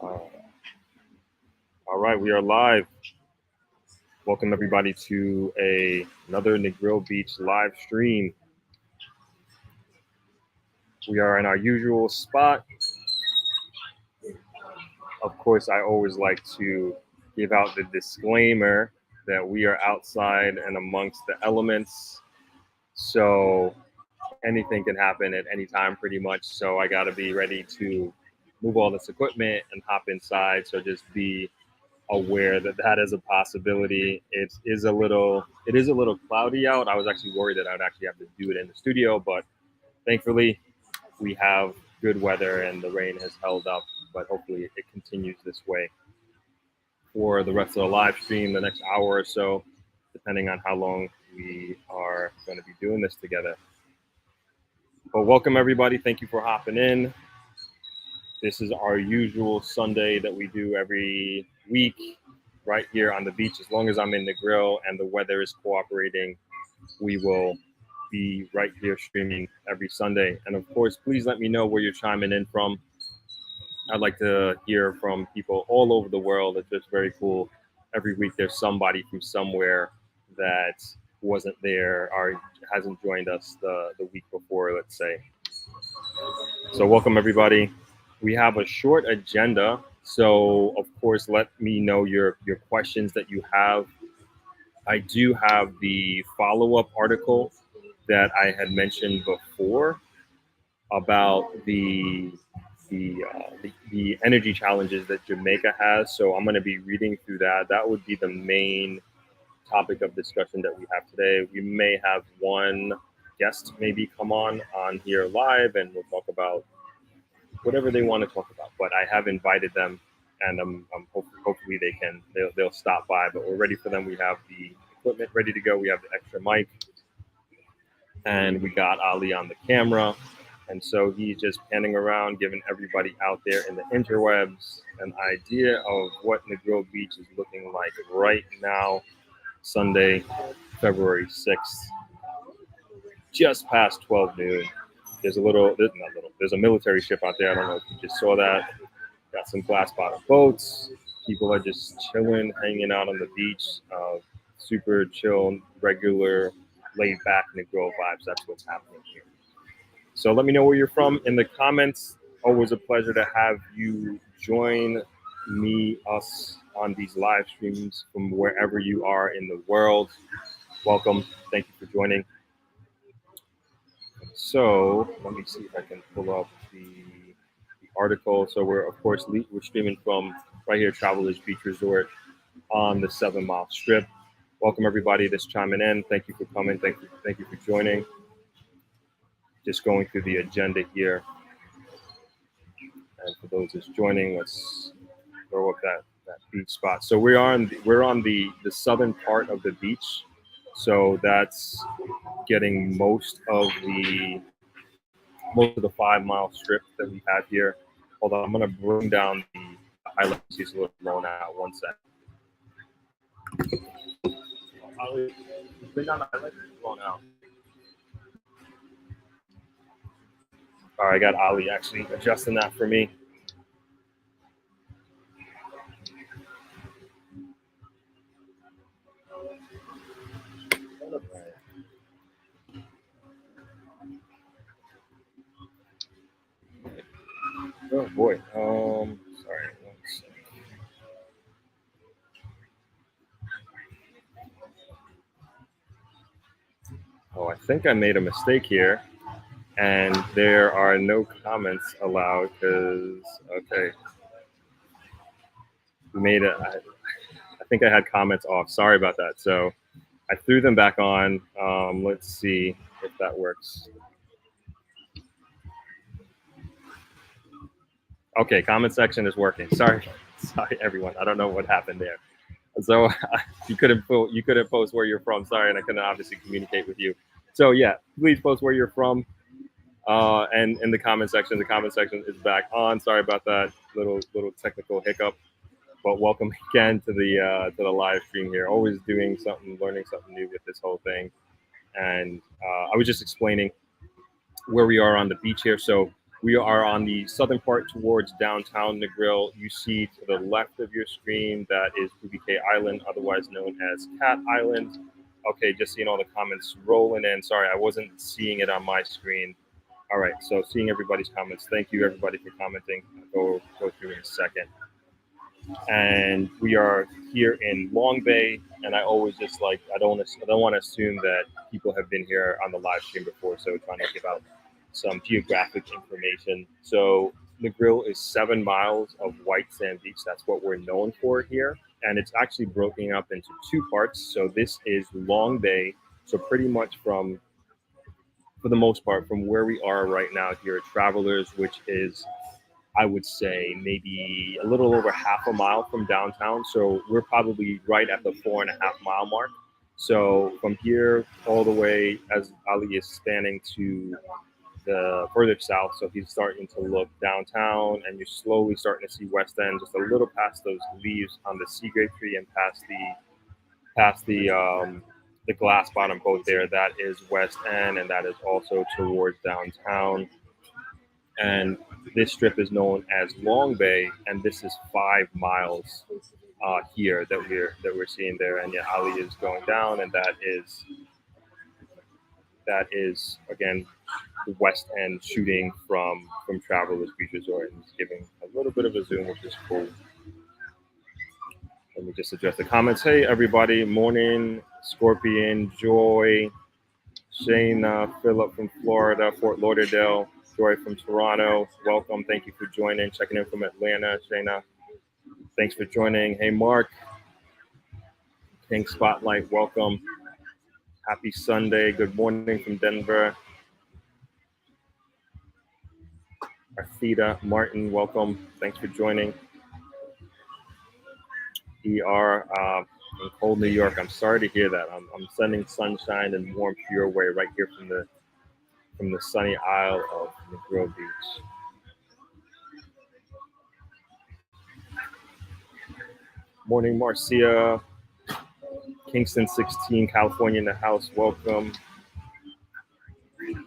Uh, all right, we are live. Welcome everybody to another Negril Beach live stream. We are in our usual spot. Of course, I always like to give out the disclaimer that we are outside and amongst the elements. So anything can happen at any time pretty much. So I got to be ready to move all this equipment and hop inside. So just be aware that that is a possibility. It is a little cloudy out. I was actually worried that I would actually have to do it in the studio, but thankfully we have good weather and the rain has held up. But hopefully it continues this way for the rest of the live stream, the next hour or so, depending on how long we are going to be doing this together. But welcome everybody. Thank you for hopping in. This is our usual Sunday that we do every week right here on the beach. As long as I'm in Negril and the weather is cooperating, we will be right here streaming every Sunday. And of course, please let me know where you're chiming in from. I'd like to hear from people all over the world. It's just very cool. Every week there's somebody from somewhere that wasn't there or hasn't joined us the week before, let's say. So welcome everybody. We have a short agenda. So of course, let me know your questions that you have. I do have the follow-up article that I had mentioned before about the energy challenges that Jamaica has. So I'm going to be reading through that. That would be the main topic of discussion that we have today. We may have one guest maybe come on here live, and we'll talk about whatever they want to talk about. But I have invited them, and hopefully they'll stop by. But we're ready for them. We have the equipment ready to go. We have the extra mic, and we got Ali on the camera. And so he's just panning around, giving everybody out there in the interwebs an idea of what Negril Beach is looking like right now, Sunday, February 6th, just past 12 noon. There's a military ship out there. I don't know if you just saw that. Got some glass bottom boats. People are just chilling, hanging out on the beach. Super chill, regular, laid back Negril vibes. That's what's happening here. So let me know where you're from in the comments. Always a pleasure to have you join us on these live streams from wherever you are in the world. Welcome. Thank you for joining. So let me see if I can pull up the article. So we're streaming from right here, Travelers Beach Resort on the 7 Mile Strip. Welcome everybody that's chiming in. Thank you for coming. Thank you for joining. Just going through the agenda here. And for those that's joining, let's throw up that beach spot. So we're on the southern part of the beach. So that's getting most of the 5 Mile Strip that we have here. Hold on, I'm gonna bring down the highlights. It's a little blown out. One sec. Bring down the highlights. Blown out. All right, I got Ali actually adjusting that for me. Oh boy. Sorry. One second. Oh, I think I made a mistake here, and there are no comments allowed because I think I had comments off. Sorry about that. So I threw them back on. Let's see if that works. Okay, comment section is working. Sorry everyone. I don't know what happened there. So you couldn't post where you're from. Sorry, and I couldn't obviously communicate with you. So yeah, please post where you're from. And in the comment section is back on. Sorry about that little technical hiccup. But welcome again to the live stream here. Always doing something, learning something new with this whole thing. And I was just explaining where we are on the beach here. So We are on the southern part towards downtown Negril. You see to the left of your screen that is PBK Island, otherwise known as Cat Island. Okay, just seeing all the comments rolling in. Sorry, I wasn't seeing it on my screen. All right, so seeing everybody's comments. Thank you everybody for commenting. I'll go through in a second. And we are here in Long Bay, and I always just like I don't want to assume that people have been here on the live stream before, so trying to give out some geographic information. So Negril is 7 miles of white sand beach. That's what we're known for here, and it's actually broken up into two parts. So this is Long Bay, so pretty much from, for the most part, from where we are right now here at Travelers, which is, I would say, maybe a little over half a mile from downtown. So we're probably right at the 4.5 mile mark. So from here all the way, as Ali is spanning to the further south, so he's starting to look downtown, and you're slowly starting to see West End, just a little past those leaves on the sea grape tree and past the glass bottom boat there. That is West End, and that is also towards downtown. And this strip is known as Long Bay, and this is 5 miles here that we're seeing there. And yeah, Ali is going down, and that is again the West End shooting from Travelers Beach Resort, and it's giving a little bit of a zoom, which is cool. Let me just address the comments. Hey everybody, morning, Scorpion, Joy, Shayna, Philip from Florida, Fort Lauderdale, Joy from Toronto. Welcome. Thank you for joining. Checking in from Atlanta. Shayna, thanks for joining. Hey, Mark, King Spotlight, welcome. Happy Sunday. Good morning from Denver. Arthita Martin, welcome. Thanks for joining. ER in cold New York. I'm sorry to hear that. I'm sending sunshine and warmth your way right here from the sunny Isle of Negril Beach. Morning, Marcia. Kingston 16, California in the house. Welcome.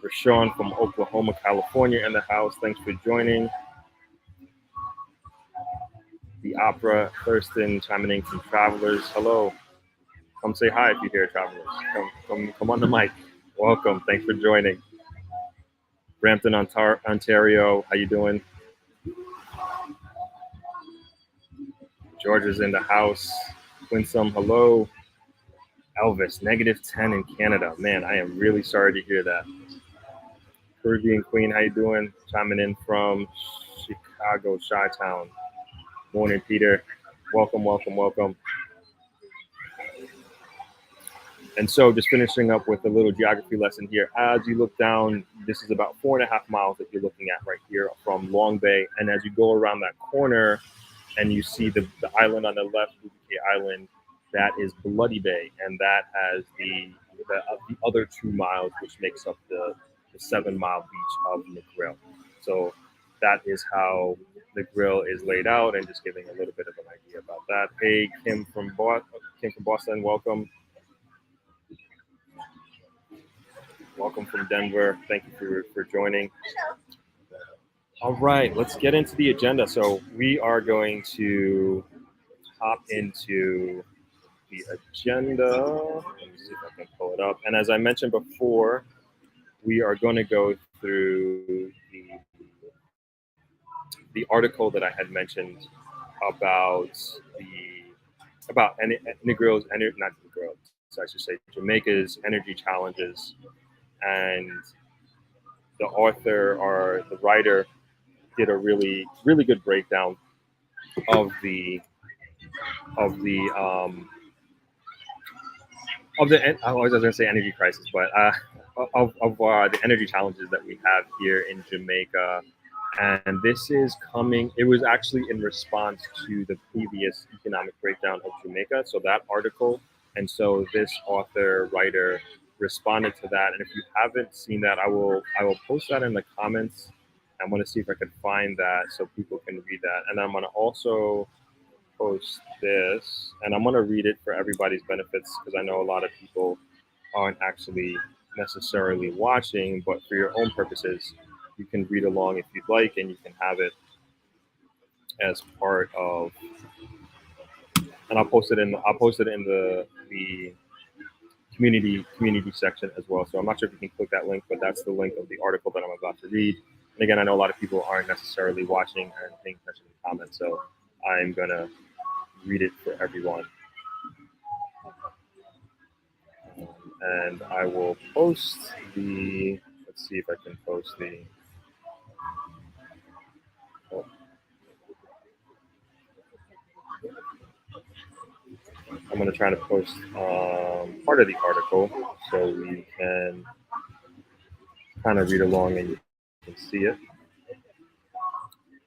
Rashawn from Oklahoma, California in the house. Thanks for joining. The Opera, Thurston chiming in from Travelers. Hello. Come say hi if you hear Travelers. Come on the mic. Welcome. Thanks for joining. Brampton, Ontario. How you doing? George is in the house. Quinsum, hello. Elvis, -10 in Canada. Man, I am really sorry to hear that. Caribbean Queen, how you doing? Chiming in from Chicago, Chi-Town. Morning, Peter. Welcome. And so just finishing up with a little geography lesson here. As you look down, this is about 4.5 miles that you're looking at right here from Long Bay. And as you go around that corner and you see the island on the left, BBK Island, that is Bloody Bay. And that has the other 2 miles, which makes up the 7-mile beach of Negril. So that is how Negril is laid out, and just giving a little bit of an idea about that. Hey, Kim from Boston, welcome. Welcome from Denver. Thank you for joining. All right, let's get into the agenda. So we are going to hop into the agenda. Let me see if I can pull it up. And as I mentioned before, we are going to go through the article that I had mentioned about Negril's, not Negril, so I should say Jamaica's energy challenges. And the author or the writer did a really good breakdown of the I was going to say energy crisis, but of the energy challenges that we have here in Jamaica. And this is coming, it was actually in response to the previous economic breakdown of Jamaica. So that article, and so this writer responded to that. And if you haven't seen that, I will post that in the comments. I'm going to see if I can find that so people can read that. And I'm going to also post this, and I'm going to read it for everybody's benefits, because I know a lot of people aren't actually necessarily watching, but for your own purposes, You can read along if you'd like, and you can have it as part of. And I'll post it in the community section as well. So I'm not sure if you can click that link, but that's the link of the article that I'm about to read. And again, I know a lot of people aren't necessarily watching and paying attention to the comments, so I'm gonna read it for everyone. And I will post the. Let's see if I can post the. Oh, I'm gonna try to post part of the article so we can kind of read along and you can see it.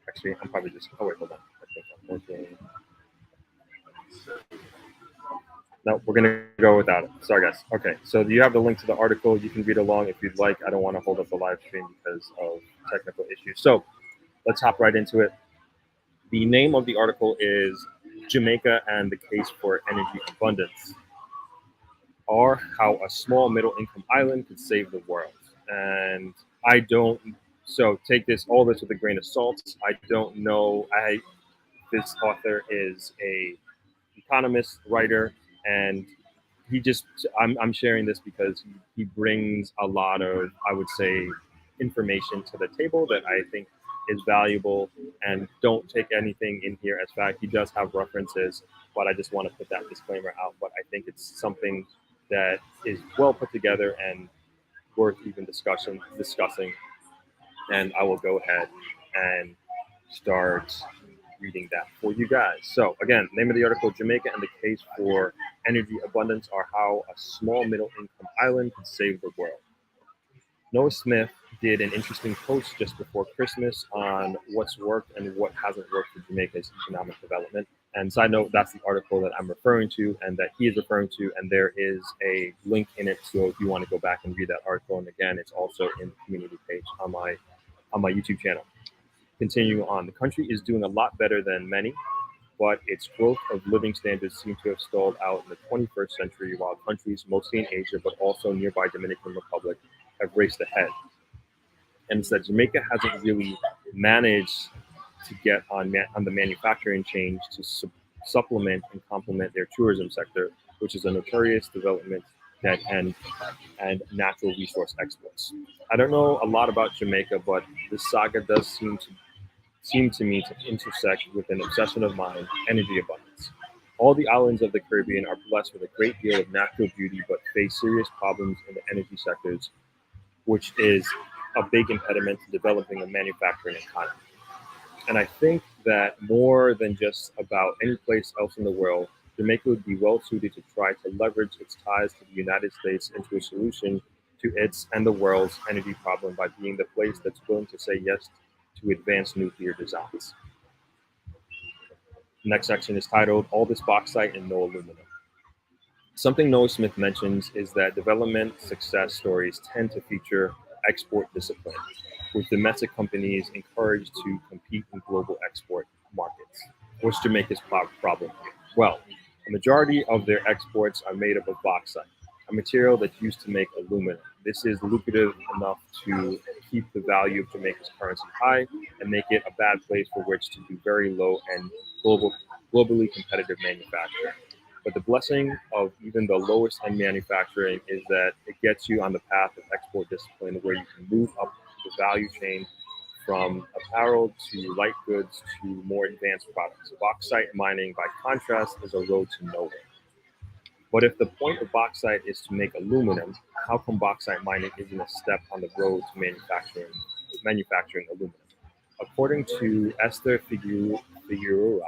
Actually, I'm probably just. Oh wait, hold on. I think I'm working. No, we're gonna go without it. Sorry, guys. Okay, so you have the link to the article. You can read along if you'd like. I don't want to hold up the live stream because of technical issues. So let's hop right into it. The name of the article is Jamaica and the Case for Energy Abundance, or how a small middle income island could save the world. And I don't. So take all this with a grain of salt. I don't know. This author is a economist, writer, and he just I'm sharing this because he brings a lot of, I would say, information to the table that I think is valuable, and don't take anything in here as fact. He does have references, but I just want to put that disclaimer out. But I think it's something that is well put together and worth even discussing. And I will go ahead and start reading that for you guys. So again, name of the article: Jamaica and the Case for Energy Abundance, or how a small middle income island could save the world. Noah Smith did an interesting post just before Christmas on what's worked and what hasn't worked for Jamaica's economic development. And side note, that's the article that I'm referring to and that he is referring to. And there is a link in it. So if you want to go back and read that article, and again, it's also in the community page on my YouTube channel. Continuing on, the country is doing a lot better than many, but its growth of living standards seem to have stalled out in the 21st century, while countries mostly in Asia, but also nearby Dominican Republic, have raced ahead. And it's that Jamaica hasn't really managed to get on the manufacturing chain to supplement and complement their tourism sector, which is a notorious development that and natural resource exports. I don't know a lot about Jamaica, but this saga does seem to me to intersect with an obsession of mine: energy abundance. All the islands of the Caribbean are blessed with a great deal of natural beauty, but face serious problems in the energy sectors, which is a big impediment to developing a manufacturing economy. And I think that more than just about any place else in the world, Jamaica would be well suited to try to leverage its ties to the United States into a solution to its and the world's energy problem by being the place that's willing to say yes to advanced nuclear designs. The next section is titled All This Bauxite and No Aluminum. Something Noah Smith mentions is that development success stories tend to feature export discipline, with domestic companies encouraged to compete in global export markets. What's Jamaica's problem here? Well, a majority of their exports are made up of bauxite, a material that's used to make aluminum. This is lucrative enough to keep the value of Jamaica's currency high and make it a bad place for which to do very low and globally competitive manufacturing. But the blessing of even the lowest end manufacturing is that it gets you on the path of export discipline, where you can move up the value chain from apparel to light goods to more advanced products. Bauxite mining, by contrast, is a road to nowhere. But if the point of bauxite is to make aluminum, how come bauxite mining isn't a step on the road to manufacturing aluminum? According to Esther Figueroa,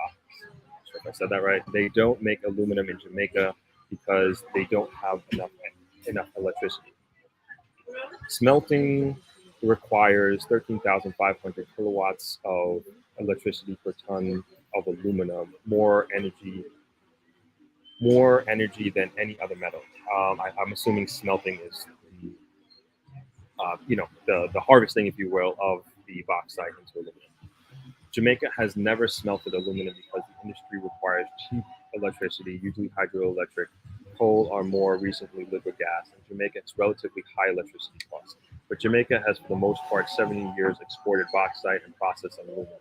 if I said that right, they don't make aluminum in Jamaica because they don't have enough electricity. Smelting requires 13,500 kilowatts of electricity per ton of aluminum, more energy than any other metal. I'm assuming smelting is the harvesting, if you will, of the bauxite into aluminum. Jamaica has never smelted aluminum because the industry requires cheap electricity, usually hydroelectric. Coal or more recently liquid gas. In Jamaica, it's relatively high electricity costs. but Jamaica has, for the most part, 70 years exported bauxite and processed aluminum.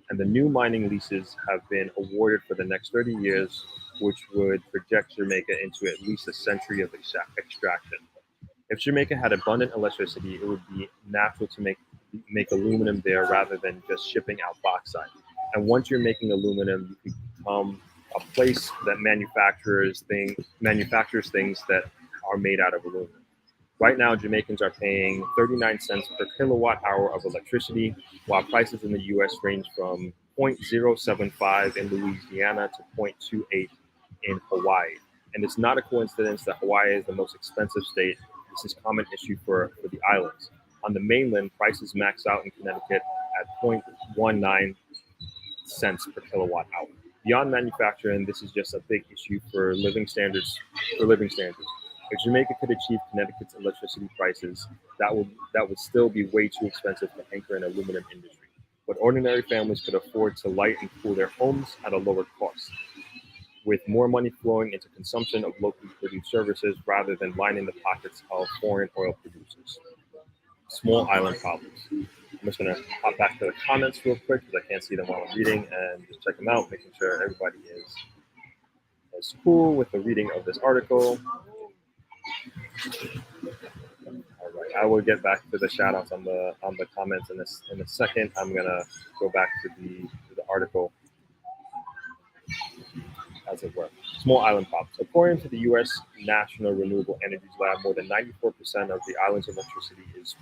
And the new mining leases have been awarded for the next 30 years, which would project Jamaica into at least a century of extraction. If Jamaica had abundant electricity, it would be natural to make aluminum there rather than just shipping out bauxite. And once you're making aluminum, you can become a place that manufactures things that are made out of aluminum. Right now, Jamaicans are paying 39 cents per kilowatt hour of electricity, while prices in the U.S. range from 0.075 in Louisiana to 0.28 in Hawaii. And it's not a coincidence that Hawaii is the most expensive state. This is a common issue for the islands. On the mainland, prices max out in Connecticut at 0.19 cents per kilowatt hour. Beyond manufacturing, this is just a big issue for living standards. If Jamaica could achieve Connecticut's electricity prices, that would still be way too expensive to anchor an aluminum industry. But ordinary families could afford to light and cool their homes at a lower cost, with more money flowing into consumption of locally produced services rather than lining the pockets of foreign oil producers. Small island problems. I'm just going to hop back to the comments real quick because I can't see them while I'm reading, and just check them out, making sure everybody is cool with the reading of this article. All right, I will get back to the shout outs on the comments in a second. I'm gonna go back to the article, as it were. Small island problems. According to the U.S. National Renewable Energies Lab, more than 94% of the island's electricity is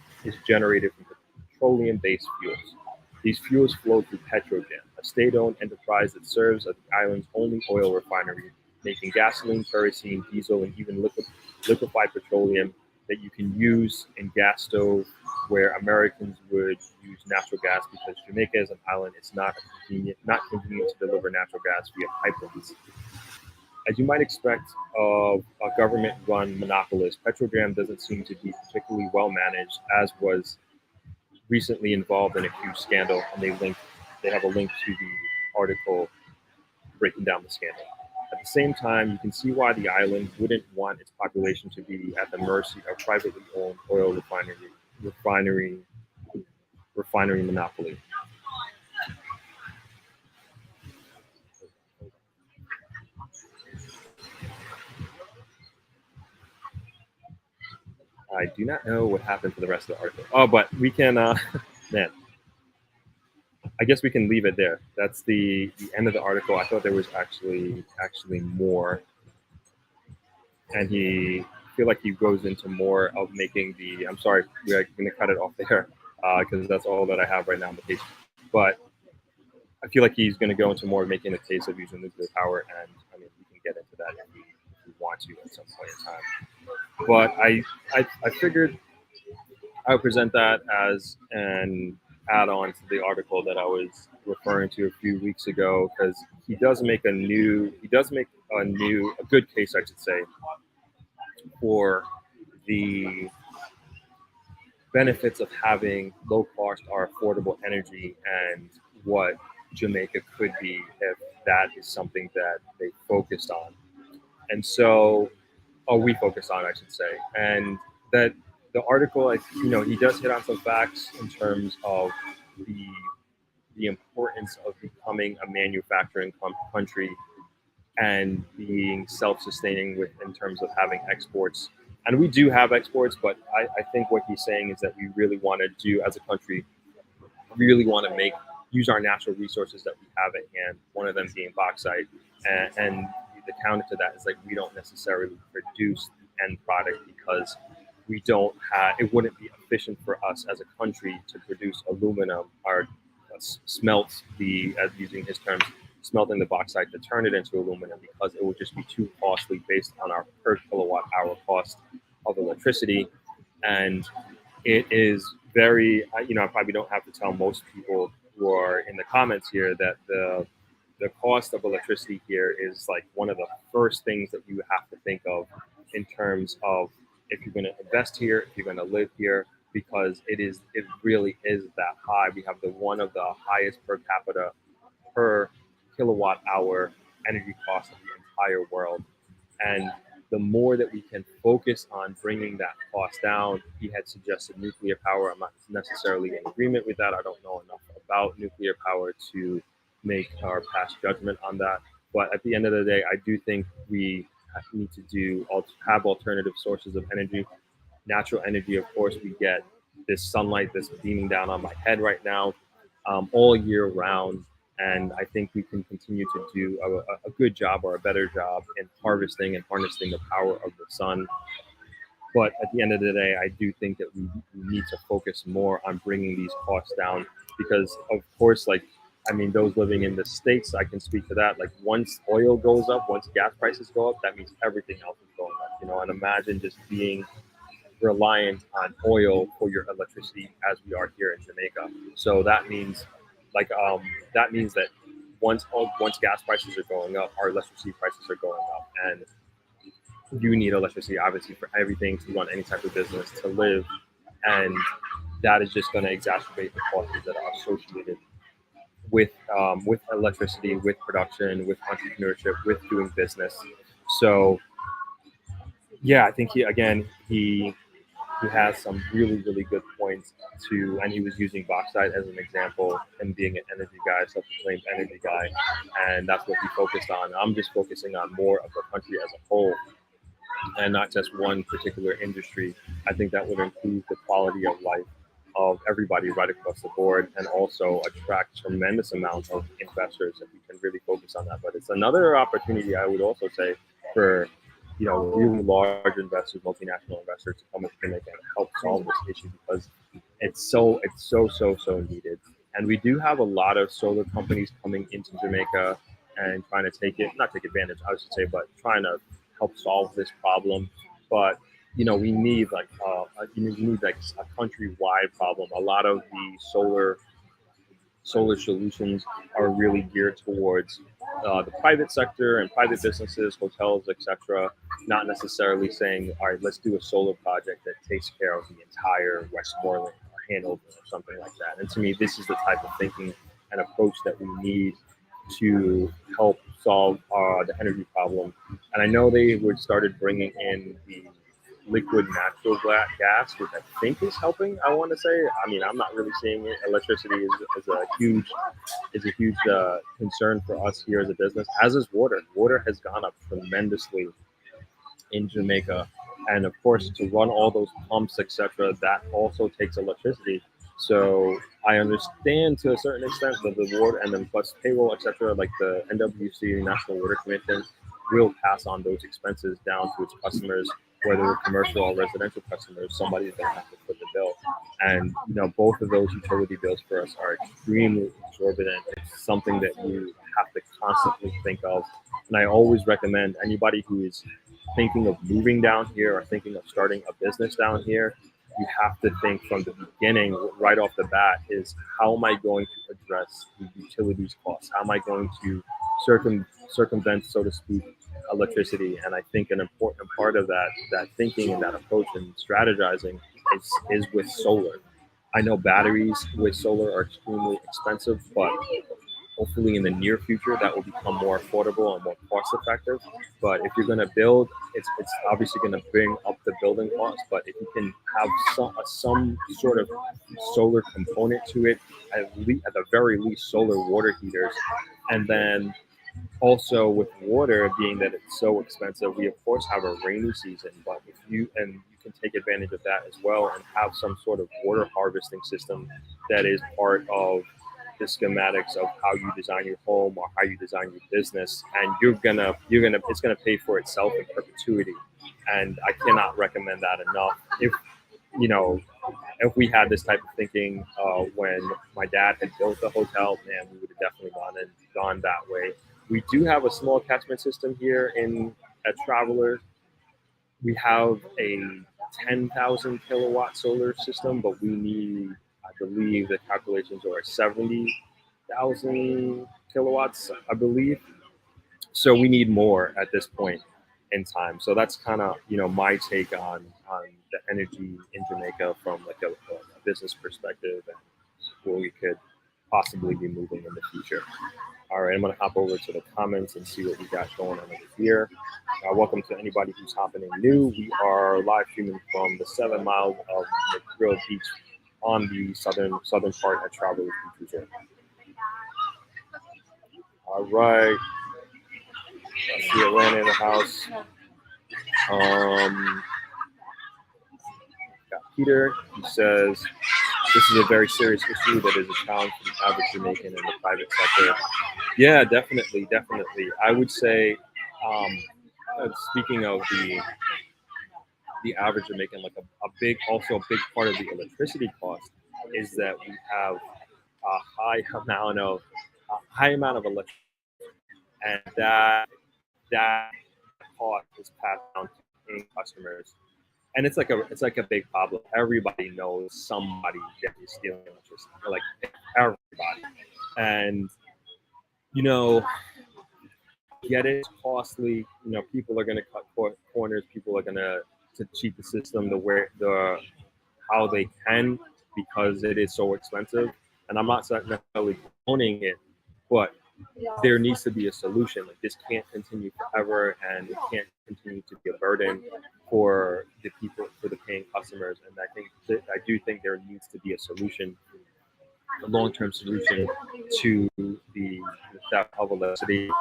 generated from petroleum-based fuels. These fuels flow through Petrojam, a state-owned enterprise that serves as the island's only oil refinery, making gasoline, kerosene, diesel, and even liquefied petroleum that you can use in gas stove, where Americans would use natural gas, because Jamaica is an island. It's not convenient to deliver natural gas via pipelines. As you might expect of a government-run monopolist, Petrojam doesn't seem to be particularly well managed, as was recently involved in a huge scandal, and they have a link to the article breaking down the scandal. At the same time, you can see why the island wouldn't want its population to be at the mercy of privately owned oil refinery monopoly. I do not know what happened to the rest of the article. Oh, but we can, man, I guess we can leave it there. That's the end of the article. I thought there was actually more, and I feel like he goes into more of making the. I'm sorry, we're going to cut it off there because that's all that I have right now on the page. But I feel like he's going to go into more of making the case of using nuclear power, and I mean, we can get into that if we want to at some point in time. But I figured I would present that as an add-on to the article that I was referring to a few weeks ago, because he does make a good case, I should say, for the benefits of having low cost or affordable energy, and what Jamaica could be if that is something that they focused on. And so, or we focused on, I should say. And that the article, he does hit on some facts in terms of the importance of becoming a manufacturing country and being self-sustaining in terms of having exports. And we do have exports, but I think what he's saying is that we really want to do as a country, really want to use our natural resources that we have at hand, one of them being bauxite. And the counter to that is, like, we don't necessarily produce the end product because it wouldn't be efficient for us as a country to produce aluminum or smelt as using his terms, smelting the bauxite to turn it into aluminum, because it would just be too costly based on our per kilowatt hour cost of electricity. And it is very, I probably don't have to tell most people who are in the comments here that the cost of electricity here is like one of the first things that you have to think of in terms of if you're going to invest here, if you're going to live here, because it really is that high. We have one of the highest per capita per kilowatt hour energy costs of the entire world. And the more that we can focus on bringing that cost down. He had suggested nuclear power. I'm not necessarily in agreement with that. I don't know enough about nuclear power to make our pass judgment on that. But at the end of the day, I do think we need to have alternative sources of energy. Natural energy, of course, we get this sunlight that's beaming down on my head right now, all year round. And I think we can continue to do a good job or a better job in harvesting and harnessing the power of the sun. But at the end of the day, I do think that we need to focus more on bringing these costs down because, of course, like, I mean, those living in the States, I can speak to that. Like, once oil goes up, once gas prices go up, that means everything else is going up, you know, and imagine just being reliant on oil for your electricity as we are here in Jamaica. So that means that once gas prices are going up, our electricity prices are going up, and you need electricity obviously for everything to run any type of business to live, and that is just going to exacerbate the costs that are associated with electricity, with production, with entrepreneurship, with doing business. So yeah, I think he has some really, really good points to, and he was using bauxite as an example and being an energy guy, self-proclaimed energy guy, and that's what he focused on. I'm just focusing on more of the country as a whole and not just one particular industry. I think that would improve the quality of life of everybody right across the board and also attract tremendous amounts of investors if we can really focus on that. But it's another opportunity, I would also say, for really large investors, multinational investors to come into Jamaica and help solve this issue because it's so needed. And we do have a lot of solar companies coming into Jamaica and trying to not take advantage, I should say, but trying to help solve this problem. But we need like a countrywide problem. A lot of the solar solutions are really geared towards the private sector and private businesses, hotels, etc. Not necessarily saying, all right, let's do a solar project that takes care of the entire Westmoreland or Hanover or something like that. And to me, this is the type of thinking and approach that we need to help solve the energy problem. And I know they would started bringing in the liquid natural gas, which I think is helping. I want to say. I mean, I'm not really seeing it. Electricity is a huge concern for us here as a business. As is water. Water has gone up tremendously in Jamaica, and of course, to run all those pumps, etc., that also takes electricity. So I understand to a certain extent that the water and then plus payroll, etc., like the NWC, National Water Commission, will pass on those expenses down to its customers, whether they're commercial or residential customers. Somebody's going to have to foot the bill. And both of those utility bills for us are extremely exorbitant. It's something that you have to constantly think of. And I always recommend anybody who is thinking of moving down here or thinking of starting a business down here, you have to think from the beginning, right off the bat, is how am I going to address the utilities costs? How am I going to circumvent, so to speak, electricity? And I think an important part of that thinking and that approach and strategizing is with solar. I know batteries with solar are extremely expensive, but hopefully in the near future that will become more affordable and more cost effective. But if you're going to build, it's obviously going to bring up the building costs. But if you can have some sort of solar component to it, at the very least solar water heaters, and then also with water being that it's so expensive, we of course have a rainy season, but if you can take advantage of that as well and have some sort of water harvesting system that is part of the schematics of how you design your home or how you design your business, and it's gonna pay for itself in perpetuity. And I cannot recommend that enough. You know, if we had this type of thinking when my dad had built the hotel, man, we would have definitely gone that way. We do have a small catchment system here at Traveler. We have a 10,000 kilowatt solar system, but we need, I believe, the calculations are 70,000 kilowatts, I believe. So we need more at this point in time. So that's kind of my take on the energy in Jamaica from like a business perspective and where we could possibly be moving in the future. All All right, I'm going to hop over to the comments and see what we got going on over here. Welcome to anybody who's hopping in new. We are live streaming from the 7 miles of Negril Beach on the southern part at Travelers Beach Resort. All right, I see Atlanta in the house. Got Peter, who says this is a very serious issue that is a challenge for the average Jamaican in the private sector. Yeah, definitely. I would say, speaking of the average Jamaican, like a big part of the electricity cost is that we have a high amount of electricity, and that cost is passed down to paying customers. And it's like a big problem. Everybody knows somebody is stealing electricity, like everybody. And get it's costly. People are going to cut corners. People are going to cheat the system how they can, because it is so expensive. And I'm not necessarily owning it, but there needs to be a solution. Like, this can't continue forever, and it can't continue to be a burden for the paying customers. And I do think there needs to be a solution, a long-term solution to the theft of electricity.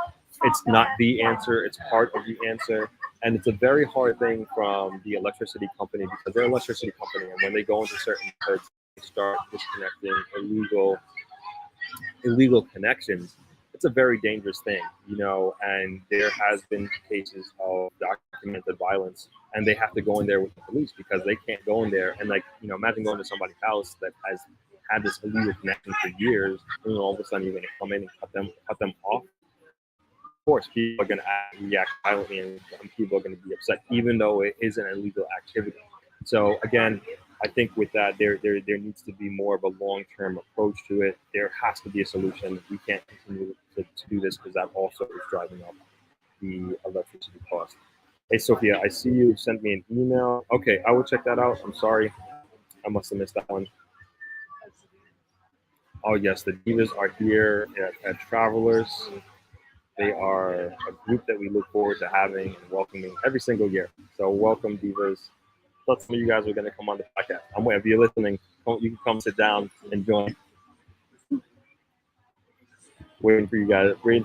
It's not the answer; it's part of the answer, and it's a very hard thing from the electricity company, because they're an electricity company, and when they go into certain neighborhoods, they start disconnecting illegal connections. It's a very dangerous thing, and there has been cases of documented violence, and they have to go in there with the police because they can't go in there and, imagine going to somebody's house that has had this illegal connection for years, and all of a sudden you're going to come in and cut them off. Of course, people are going to react violently, and people are going to be upset, even though it is an illegal activity. So again, I think with that, there needs to be more of a long-term approach to it. There has to be a solution. We can't continue to do this, because that also is driving up the electricity cost. Hey, Sophia, I see you sent me an email. Okay, I will check that out. I'm sorry. I must have missed that one. Oh, yes, the Divas are here at Travelers. They are a group that we look forward to having and welcoming every single year. So welcome, Divas. Thought some of you guys were going to come on the podcast. I'm waiting. If you're listening, you can come sit down and join. Waiting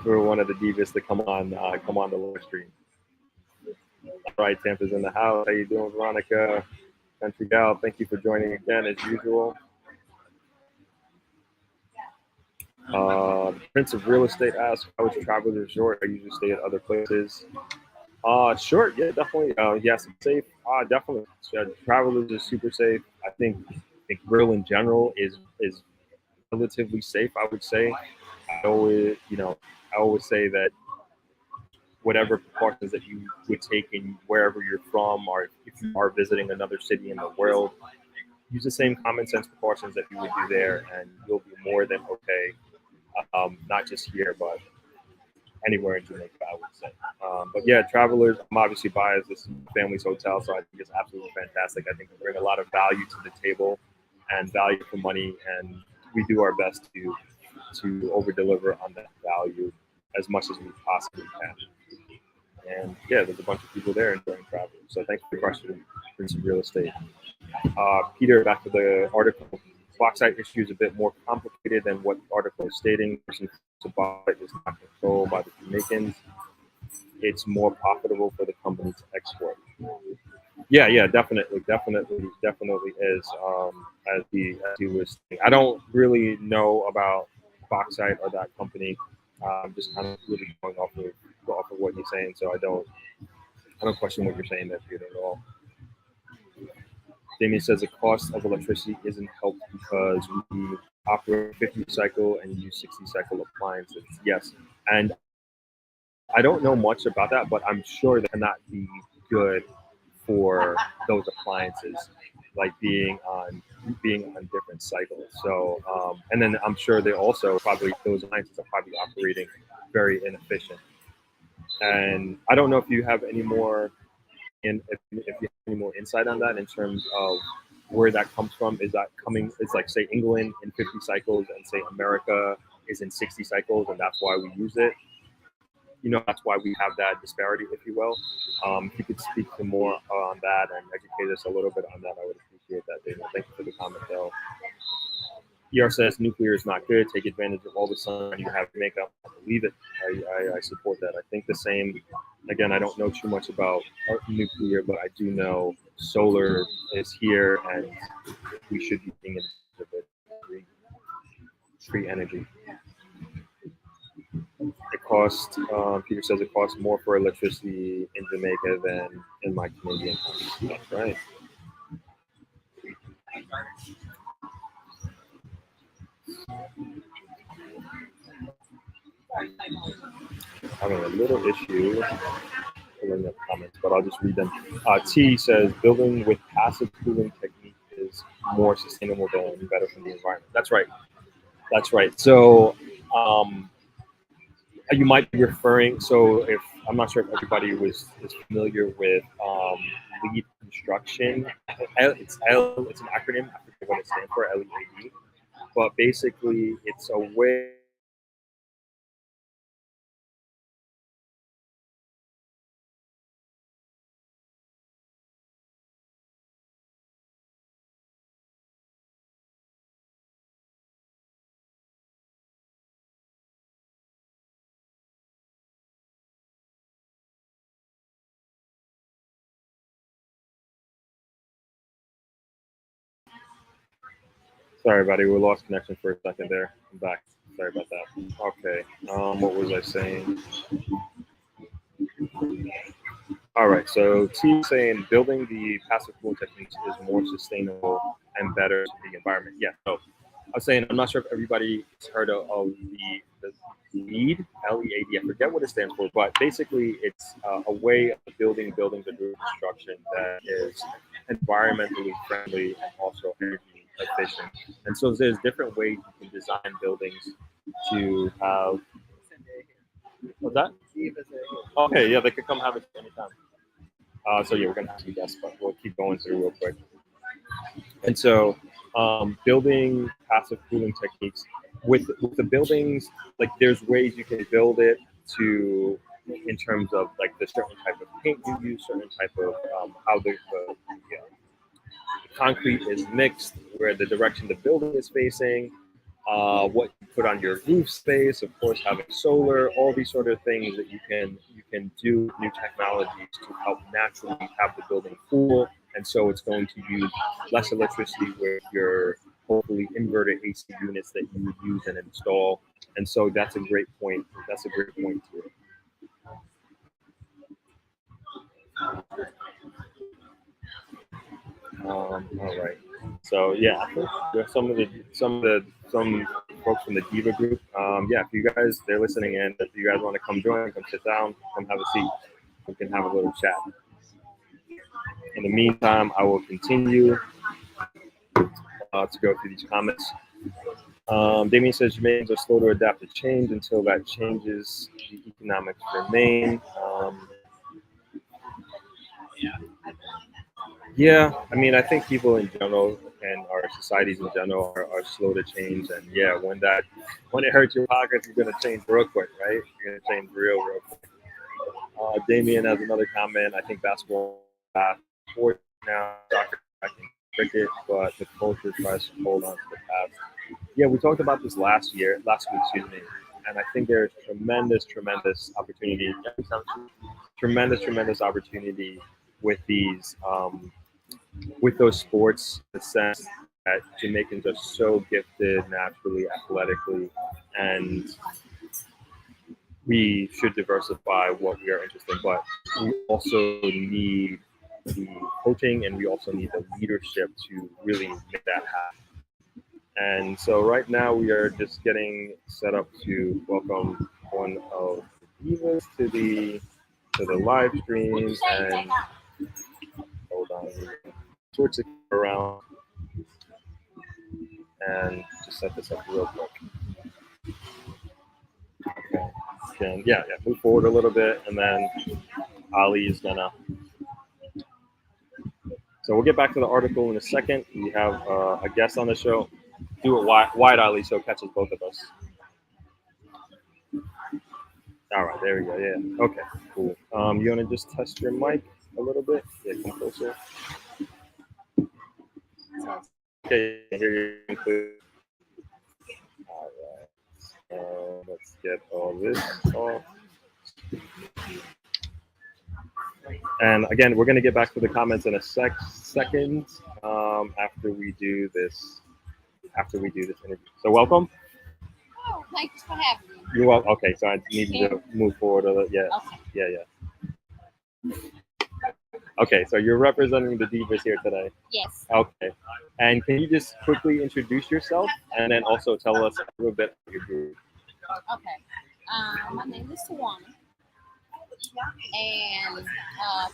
for one of the Divas to come on the live stream. All right, Tampa's in the house. How you doing, Veronica? Country Gal, thank you for joining again as usual. Prince of Real Estate asks, how is Travelers Resort? I usually stay at other places. Sure, yeah, definitely. Yes, it's safe. Definitely. Travelers is super safe. I think Negril in general is relatively safe, I would say. I always say that whatever precautions that you would take in wherever you're from, or if you are visiting another city in the world, use the same common sense precautions that you would do there, and you'll be more than okay. Not just here, but anywhere in Jamaica, I would say. But yeah, Travelers, I'm obviously biased. This is family's hotel, so I think it's absolutely fantastic. I think we bring a lot of value to the table and value for money, and we do our best to over deliver on that value as much as we possibly can. And yeah, there's a bunch of people there enjoying travel. So thanks for the question, Prince of Real Estate. Peter, back to the article. Bauxite issue is a bit more complicated than what the article is stating. Bauxite is not controlled by the Jamaicans. It's more profitable for the company to export. Yeah, definitely is. As he was saying. I don't really know about Bauxite or that company. I'm just kind of really going off of what you're saying, so I don't question what you're saying there, Peter, at all. Damien says the cost of electricity isn't helped because we operate 50 cycle and use 60 cycle appliances. Yes, and I don't know much about that, but I'm sure that cannot be good for those appliances, like being on different cycles. So, and then I'm sure they also those appliances are probably operating very inefficient. And I don't know if you have any more. And if you have any more insight on that in terms of where that comes from, is that coming? It's like, say, England in 50 cycles, and say America is in 60 cycles, and that's why we use it. That's why we have that disparity, if you will. If you could speak to more on that and educate us a little bit on that, I would appreciate that, Daniel. Thank you for the comment, though. ER says nuclear is not good. Take advantage of all the sun you have to make up. I believe it. I support that. I think the same. Again, I don't know too much about nuclear, but I do know solar is here, and we should be thinking of it. Free energy. It costs. Peter says it costs more for electricity in Jamaica than in my Canadian house. That's right. Having a little issue pulling up comments, but I'll just read them. T says building with passive cooling technique is more sustainable than better for the environment. That's right. That's right. So you might be referring. So if I'm not sure if everybody is familiar with lead construction. It's an acronym. I forget what it stands for. LEAD. But basically, it's a way. Sorry, everybody. We lost connection for a second there. I'm back. Sorry about that. Okay. What was I saying? All right. So T saying building the passive cooling techniques is more sustainable and better to the environment. Yeah. So I was saying I'm not sure if everybody's heard of the LEED, LEAD. I forget what it stands for, but basically it's a way of building buildings or doing construction that is environmentally friendly and also energy efficient. And so there's different ways you can design buildings to have. What's that? Okay, yeah, they could come have it anytime. So yeah, we're gonna have some guests, but we'll keep going through real quick. And so, building passive cooling techniques with the buildings, like there's ways you can build it to, in terms of like the certain type of paint you use, certain type of how the concrete is mixed, where the direction the building is facing, what you put on your roof space, of course, having solar, all these sort of things that you can do new technologies to help naturally have the building cool, and so it's going to use less electricity with your hopefully inverter AC units that you would use and install, and so that's a great point. That's a great point too. All right. So yeah, I think there's some folks from the Diva group. Yeah, if you guys they're listening in, if you guys want to come join, come sit down, come have a seat. We can have a little chat. In the meantime, I will continue to go through these comments. Damien says Jamaicans are slow to adapt to change. Until that changes, the economics remain. Yeah, I mean, I think people in general and our societies in general are slow to change. And yeah, when it hurts your pockets, you're gonna change real quick, right? You're gonna change real quick. Damien has another comment. I think basketball, sports now, soccer, cricket, but the culture tries to hold on to the past. Yeah, we talked about this last week, excuse me. And I think there's tremendous opportunity, tremendous opportunity with these with those sports, the sense that Jamaicans are so gifted naturally, athletically, and we should diversify what we are interested in. But we also need the coaching and we also need the leadership to really make that happen. And so right now we are just getting set up to welcome one of the divas to the live stream. And hold on, switch it around and just set this up real quick. Okay. Yeah, move forward a little bit, and then Ali is gonna. So we'll get back to the article in a second. We have a guest on the show. Do it wide, Ali, so it catches both of us. All right, there we go. Yeah. Okay. Cool. You want to just test your mic a little bit? Yeah, come closer. Okay, here you can clear. All right. Let's get all this off. And again, we're going to get back to the comments in a second after we do this. After we do this interview. So welcome. Oh, thanks for having me. You're welcome. Okay, so I need you to move forward a little. Yeah. Okay. Yeah. Okay, so you're representing the Divas here today. Yes. Okay. And can you just quickly introduce yourself and then also tell us a little bit about your group? Okay. My name is Tawana, and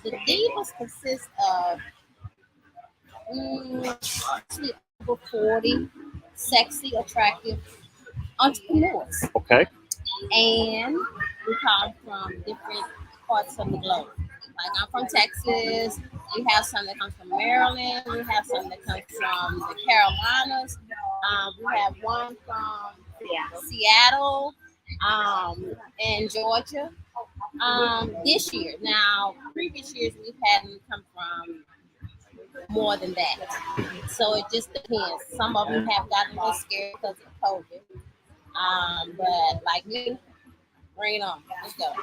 the Divas consist of actually over 40 sexy, attractive entrepreneurs, Okay. and we come from different parts of the globe. Like I'm from Texas. We have some that comes from Maryland. We have some that comes from the Carolinas. We have one from Seattle, and Georgia. This year, now previous years we've had them come from more than that. So it just depends. Some of them have gotten a little scared because of COVID. But like me, bring it on. Let's go.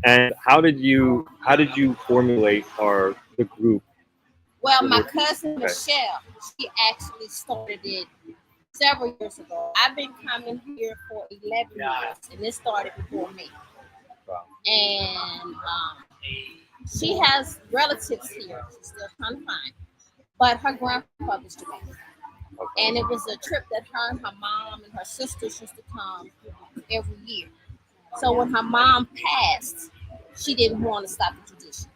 And how did you formulate the group? Well, my cousin Michelle, she actually started it several years ago. I've been coming here for 11 years, and it started before me. Wow. And she has relatives here. She's still trying to find, but her grandfather's Jamaican. Okay. And it was a trip that her and her mom and her sisters used to come every year. So when her mom passed, she didn't want to stop the tradition.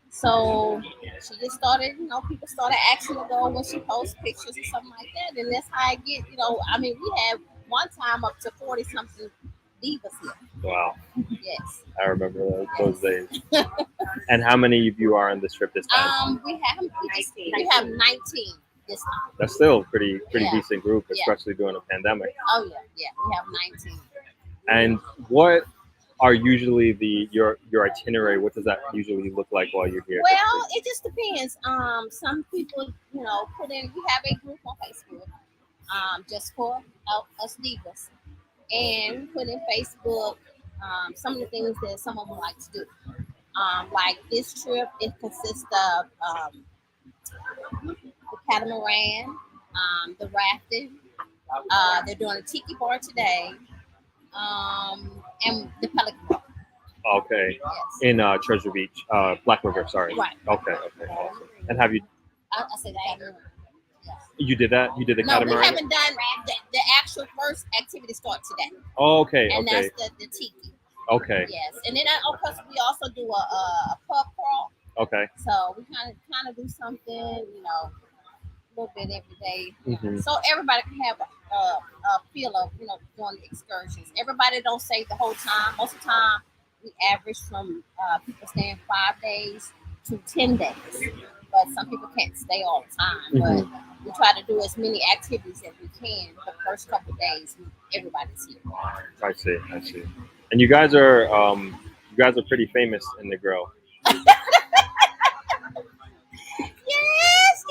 So she just started, people started asking to go when she posts pictures or something like that. And that's how I get, I mean, we had one time up to 40 something divas here. Wow. Yes. I remember those days. And how many of you are on this trip this time? We have 19 this time. That's still a pretty Yeah. decent group, Yeah. especially during a pandemic. Oh yeah, we have 19. And what are usually your itinerary? What does that usually look like while you're here? Well, it just depends. Some people, put in. We have a group on Facebook, just for us divas, and put in Facebook some of the things that some of them like to do. Like this trip, it consists of the catamaran, the rafting. They're doing a tiki bar today, and the pelican bar. Okay. Yes. In Treasure Beach, Black River. Sorry. Right. Okay. Awesome. And have you I said catamaran. Yeah. you did that? You did the No, catamaran? we haven't done the actual first activity start today. Oh, okay. And Okay. that's the tiki. Okay. Yes. And then of course we also do a pub crawl. Okay. So we kind of do something, a little bit every day. Mm-hmm. So everybody can have a feel of, doing the excursions. Everybody don't stay the whole time. Most of the time we average from people staying 5 days to 10 days. But some people can't stay all the time. Mm-hmm. But we try to do as many activities as we can the first couple of days. Everybody's here. I see. And you guys are pretty famous in Negril. Yes.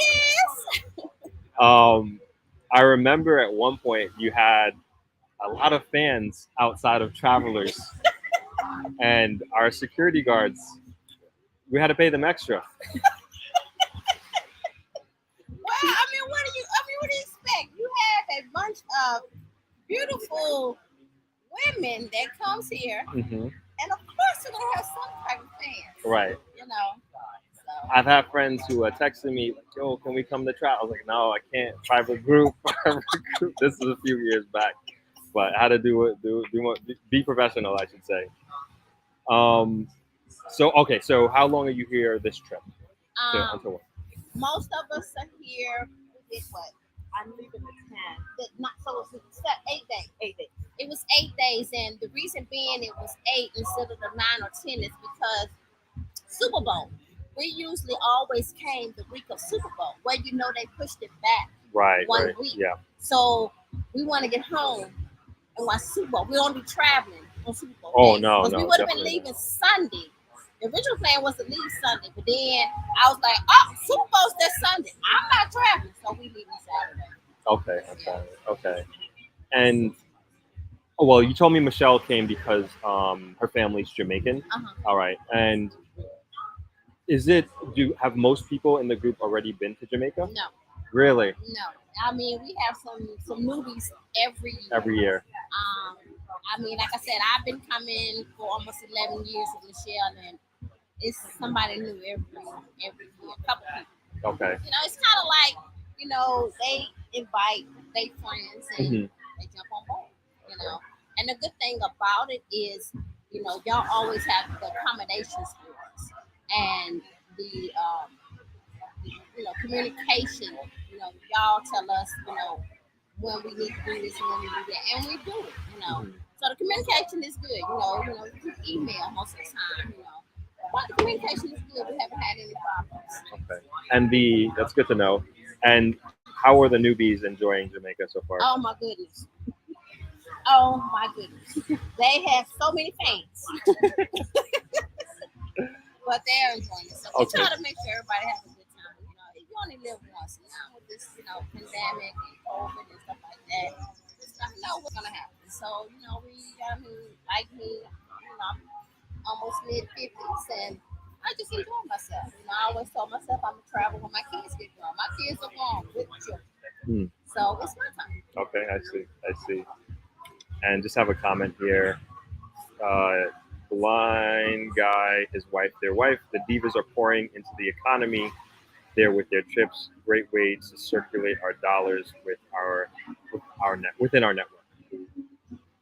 I remember at one point you had a lot of fans outside of Travelers, and our security guards, we had to pay them extra. Well, what do you expect? You have a bunch of beautiful women that comes here, Mm-hmm. and of course you're gonna have some type of fans. Right. So I've had friends who texted me, like, "Yo, can we come to travel?" I was like, "No, I can't. Private group." This is a few years back, but I had to be professional, I should say. So how long are you here this trip? Until what? most of us are here. We did what? I'm leaving the 10. Not so it's 8 days. 8 days. It was 8 days, and the reason being it was 8 instead of the 9 or 10 is because Super Bowl. We usually always came the week of Super Bowl, where they pushed it back one week. Yeah. So we want to get home and watch Super Bowl. We don't be traveling. on Super Bowl Oh day. no, Because we no, would have been definitely leaving Sunday. The original plan was to leave Sunday, but then I was like, oh, Super Bowl's that Sunday. I'm not traveling, so we leaving Saturday. not. Okay, Yeah. okay. And oh, well, you told me Michelle came because her family's Jamaican. Uh-huh. All right. And is it do have most people in the group already been to Jamaica? No, Really? no. I mean, we have some newbies every year. Every year. I mean, like I said, I've been coming for almost 11 years with Michelle, and it's somebody new every year. A couple people. Okay. It's kind of like they invite their friends and Hmm. they jump on board. You know, and the good thing about it is, y'all always have the accommodations for us and the communication. Y'all tell us, when we need to do this and when we do that, and we do it. Hmm. So the communication is good. You can email most of the time. But the communication is good. We haven't had any problems. Okay. And that's good to know. And how are the newbies enjoying Jamaica so far? Oh my goodness. Oh my goodness. They have so many fans. But they're enjoying it. So we Okay. try to make sure everybody has a good time. You only live once. Now with this, pandemic and COVID and stuff like that, just never know what's gonna happen. So, like me, I'm almost mid-50s and I just enjoy myself. I always told myself I'm gonna travel when my kids get grown. My kids are grown with children. Hmm. So it's my time. Okay, I see. I see. And just have a comment here. Blind guy, his wife, their wife. The divas are pouring into the economy there with their trips. Great way to circulate our dollars within our network.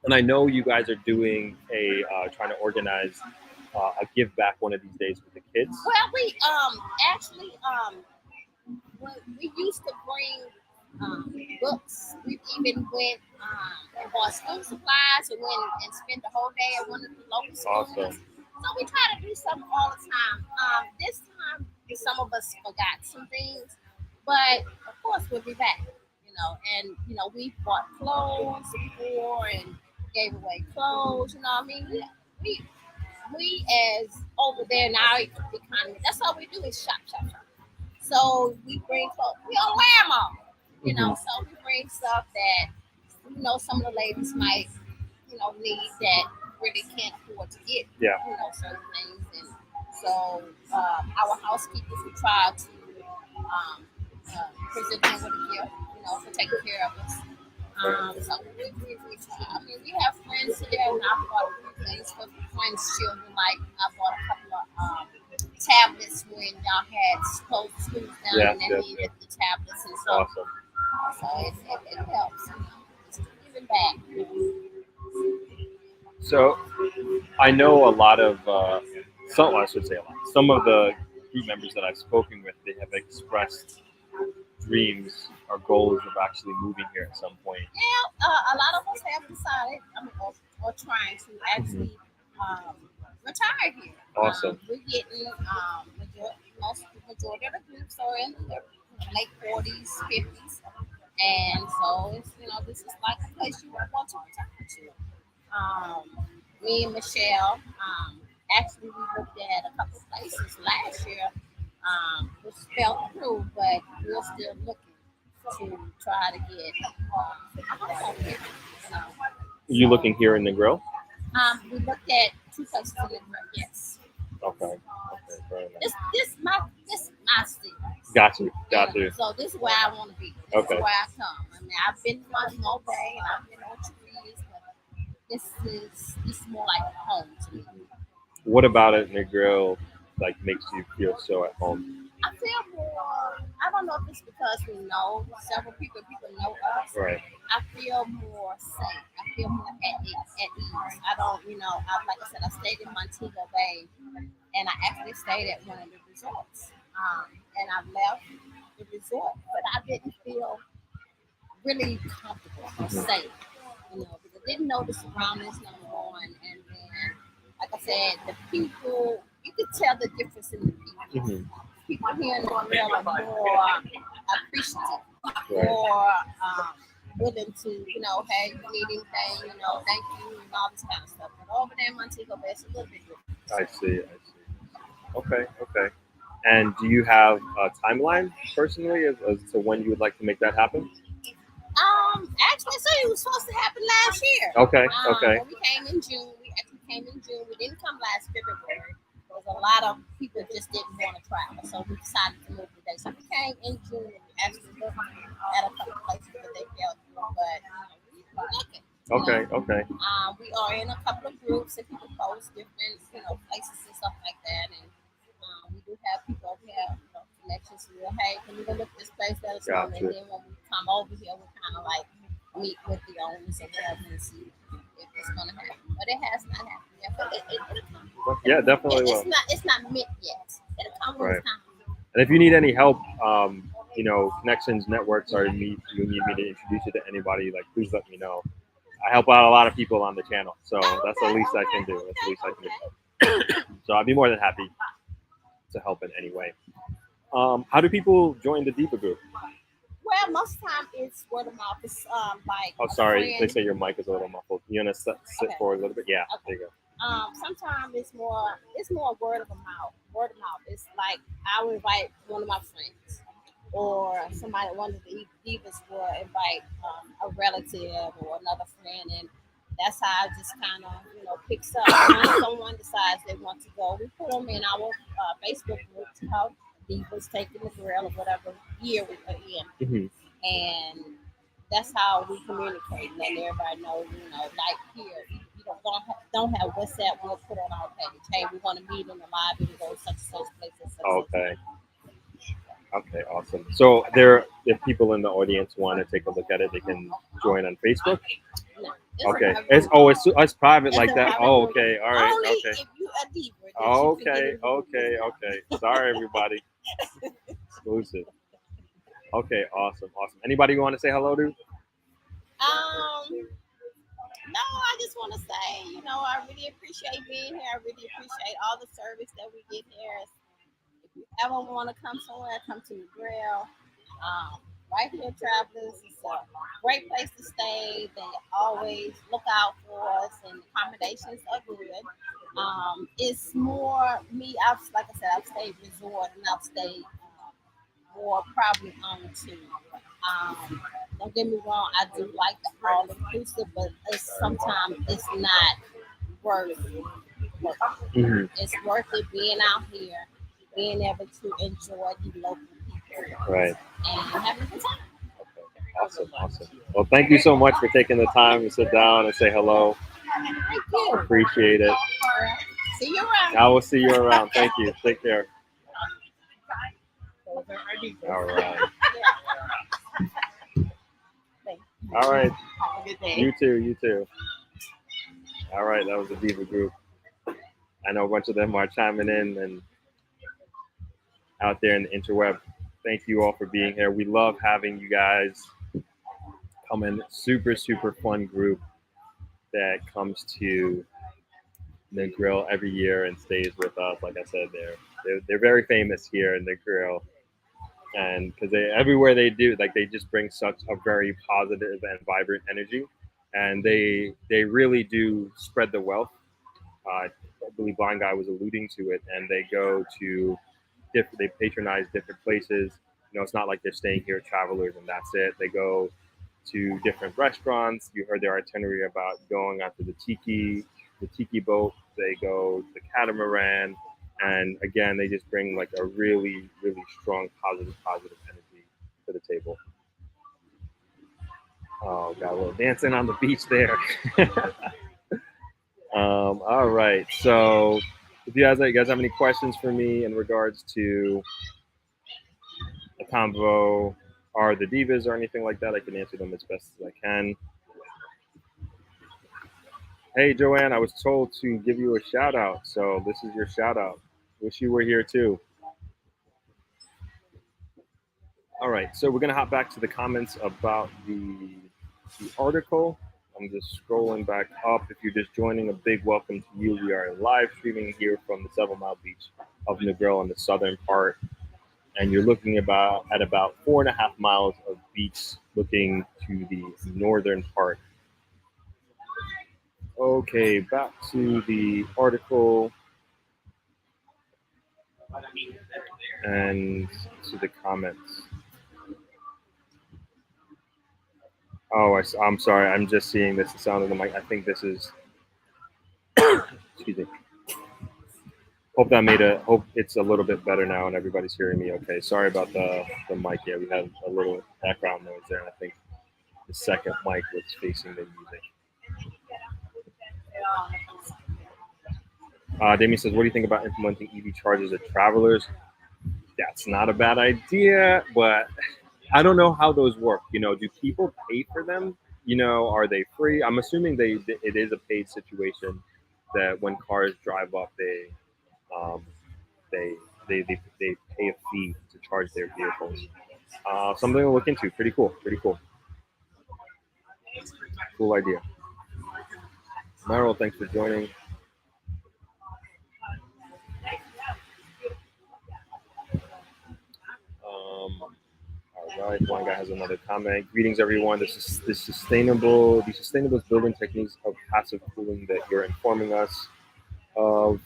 And I know you guys are doing trying to organize a give back one of these days with the kids. Well, we actually we used to bring books. We even went and bought school supplies and went and spent the whole day at one of the local schools. Awesome. So we try to do something all the time. This time, some of us forgot some things, but of course we'll be back. And we bought clothes before and gave away clothes. I mean, we as over there in our economy, that's all we do is shop, shop, shop. So we bring clothes. We don't wear them all. Mhm. So we bring stuff that some of the ladies might need that really can't afford to get Yeah. certain things. And so our housekeepers, we try to present them with a gift, for taking care of us. So we try. I mean, we have friends here, and I bought a few things for friends' children. Like I bought a couple of tablets when y'all had closed schools down Yeah, and they yeah, needed the tablets and stuff. Awesome. So it helps, just giving back. So I know a lot of I should say a lot. Some of the group members that I've spoken with, they have expressed dreams or goals of actually moving here at some point. Yeah, a lot of us have decided, or trying to actually retire here. Awesome. We're getting majority of the groups are in their late 40s, 50s, and so it's this is like a place you would want to retire to. Me and Michelle, actually we looked at a couple places last year, which fell through, but we're still looking to try to get a home here. You looking here in Negril? We looked at two places in the group, yes. Okay. Very nice. This my city. Got you. So this is where I want to be. This is where I come. I mean, I've been to Mo Bay and I've been on trees, but this is more like home to me. What about it, Negril, makes you feel so at home? I feel more. I don't know if it's because we know several people know us. Right. I feel more safe. I feel more at ease. I don't, like I said, I stayed in Montego Bay, and I actually stayed at one of the resorts. And I left the resort, but I didn't feel really comfortable or safe, because I didn't know the surroundings number one, and then, like I said, the people. You could tell the difference in the people. Mm-hmm. People here in Negril are more appreciative, Right. more willing to, hey, you need anything, thank you and all this kind of stuff. But over there in Montego Bay, it's a little bit different. I see. I see. Okay. Okay. And do you have a timeline personally as to when you would like to make that happen? Actually, so it was supposed to happen last year. Okay. Okay. When we came in June, we actually came in June. We didn't come last February because a lot of people just didn't want to travel. So we decided to move the day. So we came in June and we actually looked at a couple of places that they felt good, but we're looking. Okay. Okay. We are in a couple of groups and people post different, places and stuff like that. And we do have people over here, connections who are, hey, can we go look at this place, let us know. Gotcha. And then when we come over here, we kind of like meet with the owners or whatever and see if it's going to happen. But it has not happened yet. But it'll come. Yeah, definitely will. It's not meant yet. It'll come when it's time. And if you need any help, connections, networks, or you need me to introduce you to anybody, like please let me know. I help out a lot of people on the channel, so that's the least I can do. That's the least I can do. So I'd be more than happy to help in any way. How do people join the Diva group? Well, most of the time it's word of mouth. It's like. Oh, sorry. They say your mic is a little muffled. You want to sit forward a little bit? Yeah. Okay. There you go. Sometimes it's more word of mouth. Word of mouth. It's like I would invite one of my friends, or somebody, one of the divas will invite a relative or another friend, and that's how it just kind of picks up. When someone decides they want to go, we put them in our Facebook group called Divas Taking Negril or whatever year we are in, and that's how we communicate, letting everybody know, like here, you don't have WhatsApp. We'll put on our page, hey, we want to meet in the lobby to go such and such places. Okay. Okay, awesome. So if people in the audience want to take a look at it, they can join on Facebook? No, okay. It's private like that? Oh, okay. All right. Only okay. if you a diva. Okay. Sorry, everybody. Exclusive. Okay, awesome. Anybody you want to say hello to? No, I just want to say, I really appreciate being here. I really appreciate all the service that we get here. If you ever want to come somewhere, come to Negril. Right here, Travelers. It's a great place to stay. They always look out for us, and accommodations are good. It's more me. Like I said, I've stayed resort, and I've stayed more probably on too. Don't get me wrong, I do like the all inclusive, but sometimes it's not worth it. It's worth it being out here, being able to enjoy the local people, right, and having a good time. Okay. Awesome. Well, thank you so much for taking the time to sit down and say hello. Thank you. Appreciate it. See you around. I will see you around. Thank you. Take care. All right. All right. Have a good day. You too. All right. That was the Diva group. I know a bunch of them are chiming in and out there in the interweb. Thank you all for being here. We love having you guys come in. Super, super fun group that comes to Negril every year and stays with us. Like I said, they're very famous here in Negril. And because everywhere they do, like they just bring such a very positive and vibrant energy, and they really do spread the wealth. I believe Blind Guy was alluding to it, and they go to they patronize different places. It's not like they're staying here, travelers, and that's it. They go to different restaurants. You heard their itinerary about going out to the tiki boat. They go to the catamaran. And again, they just bring like a really, really strong, positive energy to the table. Oh, got a little dancing on the beach there. All right. So, if you guys have any questions for me in regards to the convo or the divas or anything like that, I can answer them as best as I can. Hey, Joanne, I was told to give you a shout out, so this is your shout out. Wish you were here too. All right, so we're gonna hop back to the comments about the article. I'm just scrolling back up. If you're just joining, a big welcome to you. We are live streaming here from the 7 Mile Beach of Negril in the southern part, and you're looking at about 4.5 miles of beach looking to the northern part. Okay, back to the article and to the comments. Oh, I'm sorry. I'm just seeing this. The sound of the mic. I think this is. Excuse me. Hope it's a little bit better now and everybody's hearing me okay. Sorry about the mic. Yeah, we had a little background noise there, and I think the second mic was facing the music. Damien says, "What do you think about implementing EV chargers at travelers?" That's not a bad idea, but I don't know how those work. Do people pay for them? Are they free? I'm assuming it is a paid situation. That when cars drive up, um, they they pay a fee to charge their vehicles. Something to look into. Pretty cool. Pretty cool. Cool idea. Meryl, thanks for joining. All right, one guy has another comment. Greetings, everyone. The sustainable building techniques of passive cooling that you're informing us of.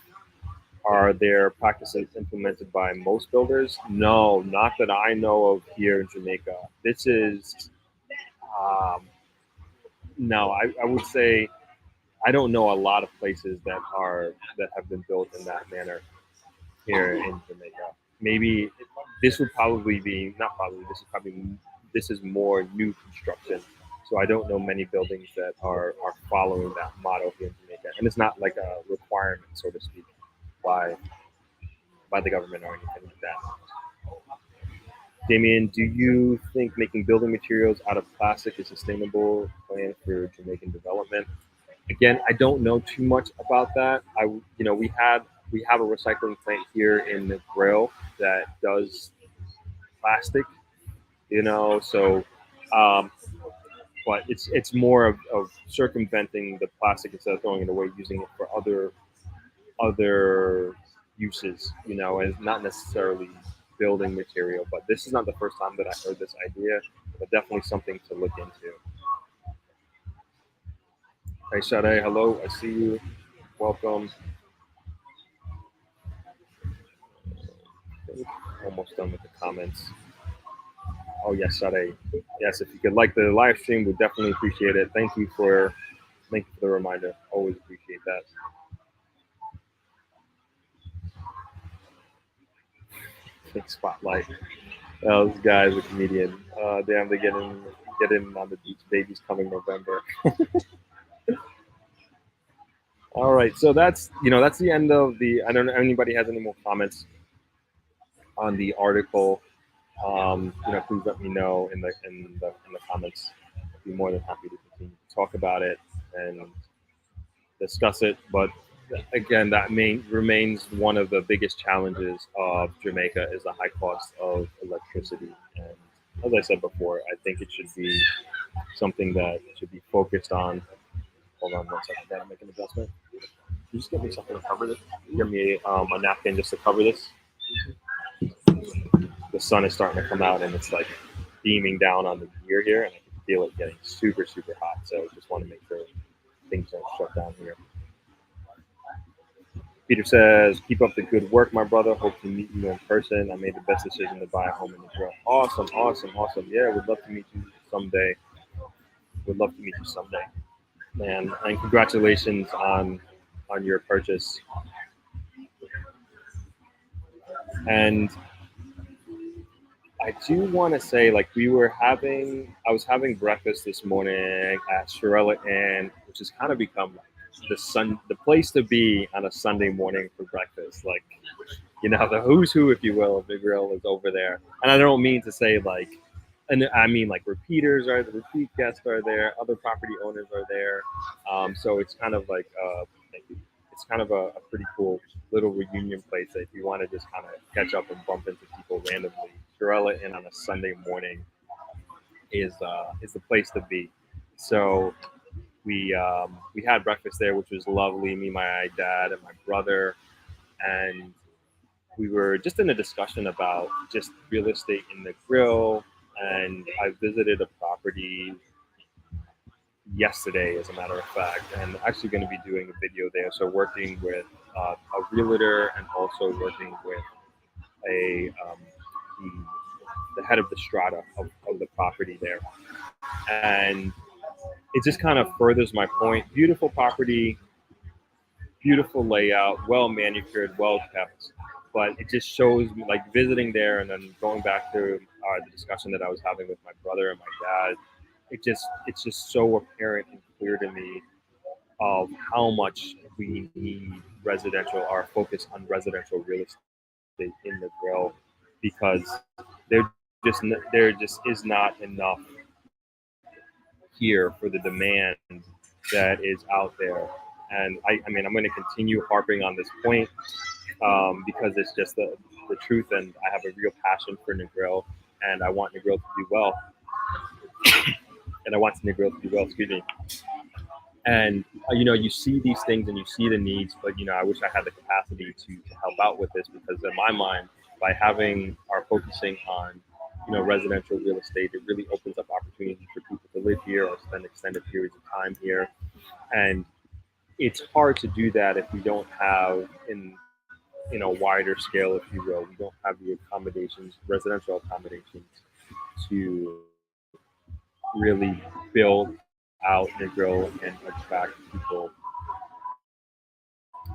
Are there practices implemented by most builders? No, not that I know of here in Jamaica. This is um, no. I would say I don't know a lot of places that have been built in that manner here in Jamaica. Maybe this would probably be not probably. This is more new construction. So I don't know many buildings that are following that model here in Jamaica, and it's not like a requirement, so to speak, by by the government or anything like that. Damien, do you think making building materials out of plastic is a sustainable plan for Jamaican development? Again, I don't know too much about that. We have a recycling plant here in Negril that does plastic. So um, but it's more of circumventing the plastic instead of throwing it away, using it for other uses, and not necessarily building material. But this is not the first time that I heard this idea, but definitely something to look into. Hey, Sade, hello, I see you. Welcome. Almost done with the comments. Oh, yes, Sade. Yes, if you could like the live stream, we'd definitely appreciate it. Thank you for the reminder. Always appreciate that. Big spotlight. This guy is a comedian. Damn, they get in on the beach. Baby's coming November. All right, so that's the end of the. I don't know if anybody has any more comments on the article. Please let me know in the comments. I'd be more than happy to continue to talk about it and discuss it. But again, remains one of the biggest challenges of Jamaica is the high cost of electricity. And as I said before, I think it should be something that should be focused on. Hold on one second, I gotta make an adjustment. Can you just get me something to cover this? Give me a napkin just to cover this. The sun is starting to come out and it's like beaming down on the gear here, and I can feel it getting super, super hot. So just want to make sure things don't shut down here. Peter says, "Keep up the good work, my brother. Hope to meet you in person. I made the best decision to buy a home in Israel." Awesome, awesome, awesome. Yeah, we'd love to meet you someday. Would love to meet you someday, man. And congratulations on your purchase. And I do want to say, like, I was having breakfast this morning at Shirella Inn, which has kind of become like the place to be on a Sunday morning for breakfast. Like, the who's who, if you will, of Negril is over there. And I don't mean to say like, and I mean like the repeat guests are there, other property owners are there. So it's kind of like, thank you. It's kind of a pretty cool little reunion place that if you want to just kind of catch up and bump into people randomly, Shirella Inn on a Sunday morning is the place to be. So we had breakfast there, which was lovely. Me, my dad, and my brother, and we were just in a discussion about just real estate in the grill, and I visited a property yesterday, as a matter of fact, and actually going to be doing a video there. So working with a realtor and also working with the head of the strata of the property there, and it just kind of furthers my point. Beautiful property, beautiful layout, well manicured, well kept. But it just shows me, like visiting there and then going back to the discussion that I was having with my brother and my dad. It's just so apparent and clear to me of how much we need residential, our focus on residential real estate in the grill, because there there just is not enough here for the demand that is out there. And I mean, I'm going to continue harping on this point because it's just the truth, and I have a real passion for Negril, and I want Negril to do well, and I want Negril to do well. Excuse me. And you see these things and you see the needs, but I wish I had the capacity to help out with this, because in my mind, by having or focusing on residential real estate, it really opens up opportunities for people to live here or spend extended periods of time here. And it's hard to do that if we don't have in a wider scale, if you will, we don't have the accommodations, residential accommodations, to really build out and grow and attract people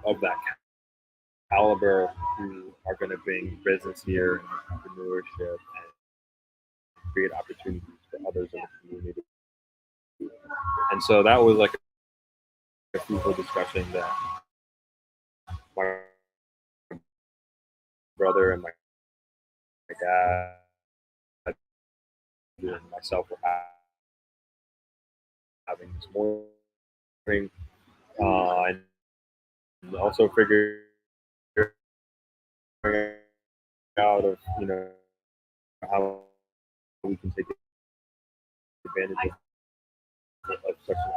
of that caliber who are going to bring business here and entrepreneurship and create opportunities for others in the community. And so that was like a fruitful discussion that my brother and my dad and myself were having this morning, and also figuring out of how we can take advantage of such an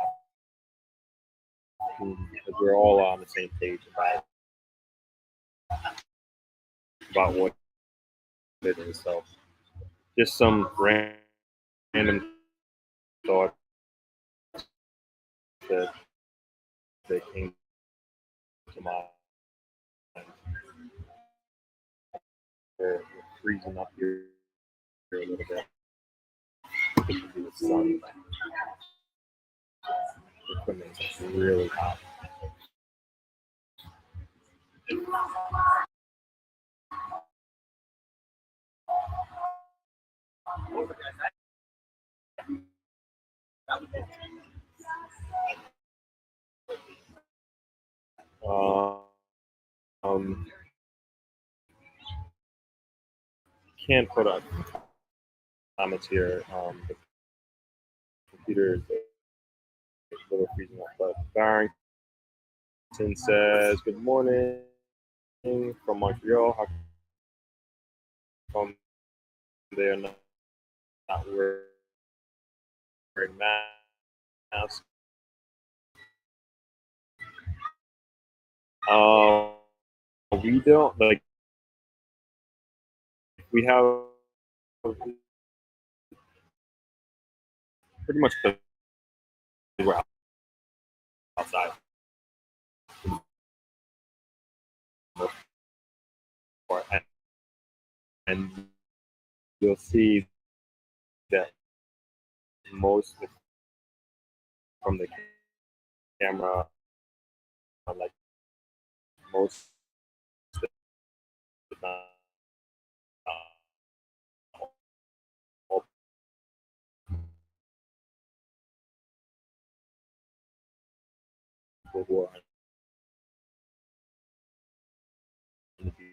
opportunity, because we're all on the same page about what it is. So just some random thoughts that came to mind. We're freezing up here a little bit. It should be the sun. The equipment is really hot. Uh, um, can't put up comments here. The computer is a little freezing up. But Barrington says, "Good morning from Montreal. How come they are not wearing masks?" We don't like. We have pretty much we're outside. And you'll see that most from the camera, like most of the time, all people who are on the beach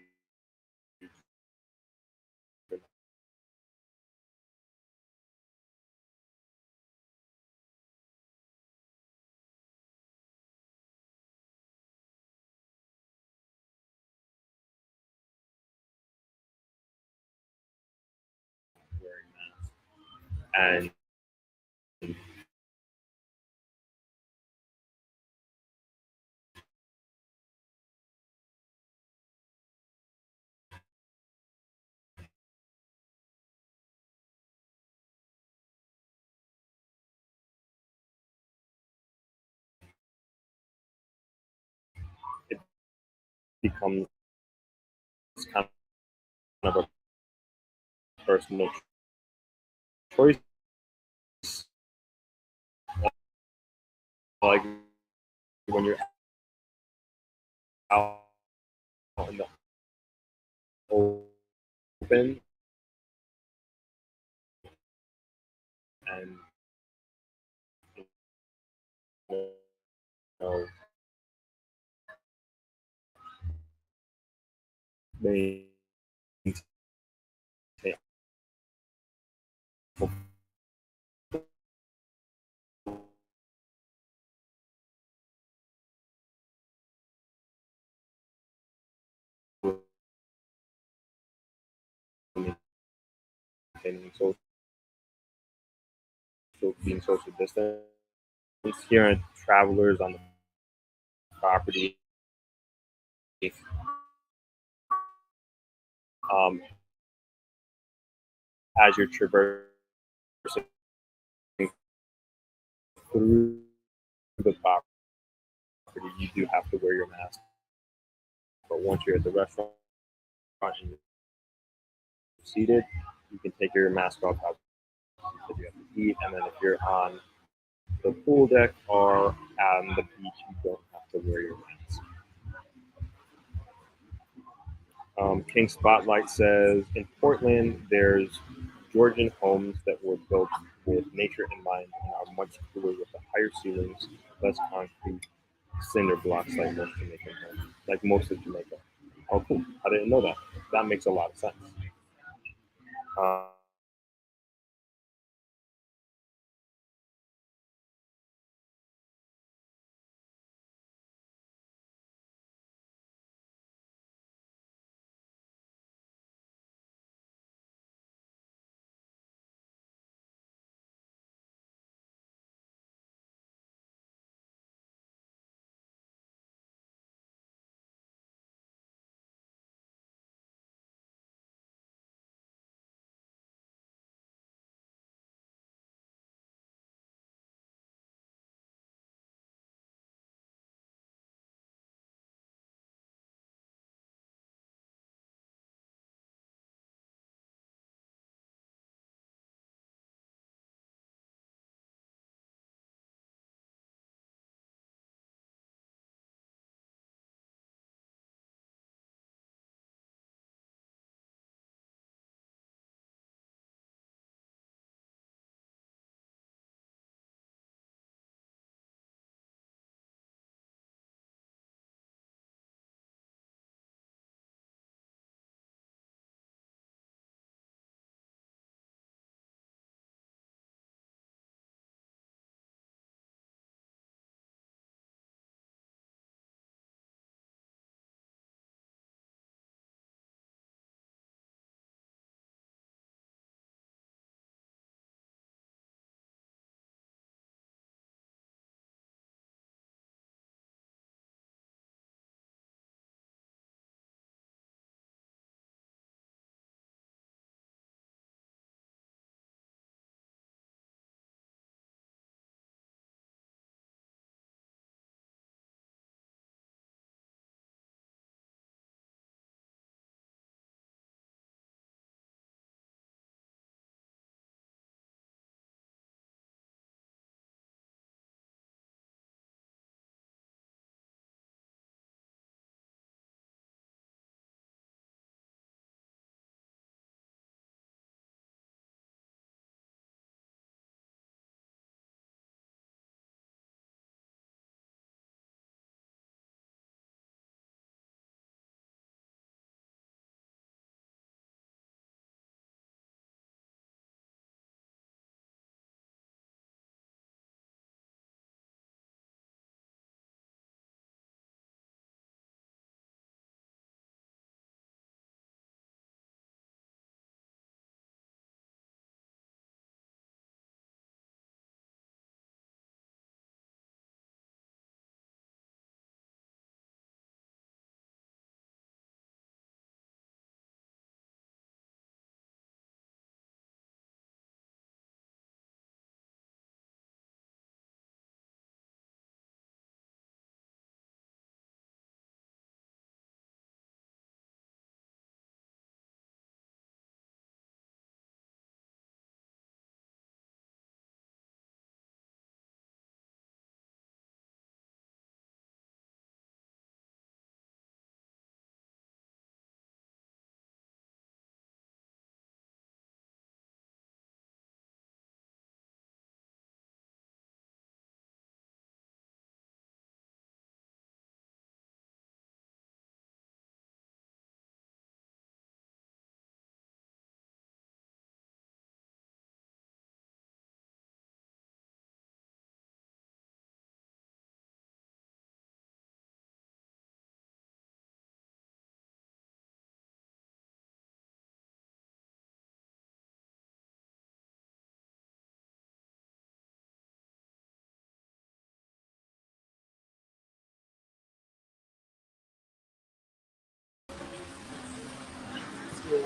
wearing masks. And becomes kind of a personal choice. Like when you're out in the open and you know maintain maintaining being social distance. Hearing travelers on the property, um, as you're traversing through the property, you do have to wear your mask. But once you're at the restaurant and you're seated, you can take your mask off because you have to eat. And then if you're on the pool deck or on the beach, you don't have to wear your mask. King Spotlight says in Portland, there's Georgian homes that were built with nature in mind and are much cooler with the higher ceilings, less concrete, cinder blocks like most Jamaican homes, like most of Jamaica. Oh, cool! I didn't know that. That makes a lot of sense. Uh,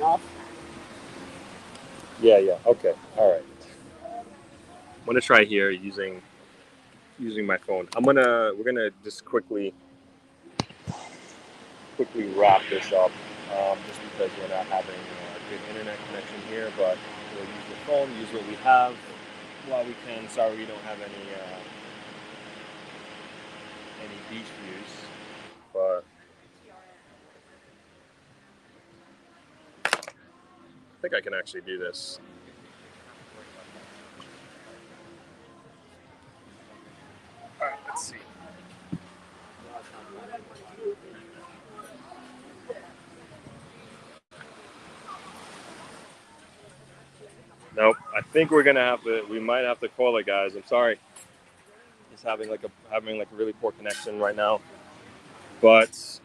off. Yeah, yeah. Okay. All right. I'm gonna try here using my phone. We're gonna just quickly wrap this up, just because we're not having a good internet connection here. But we'll use the phone, use what we have while we can. Sorry, we don't have any beach views, but I think I can actually do this. All right, let's see. Nope. I think we're gonna have to. We might have to call it, guys. I'm sorry. It's having like a really poor connection right now. But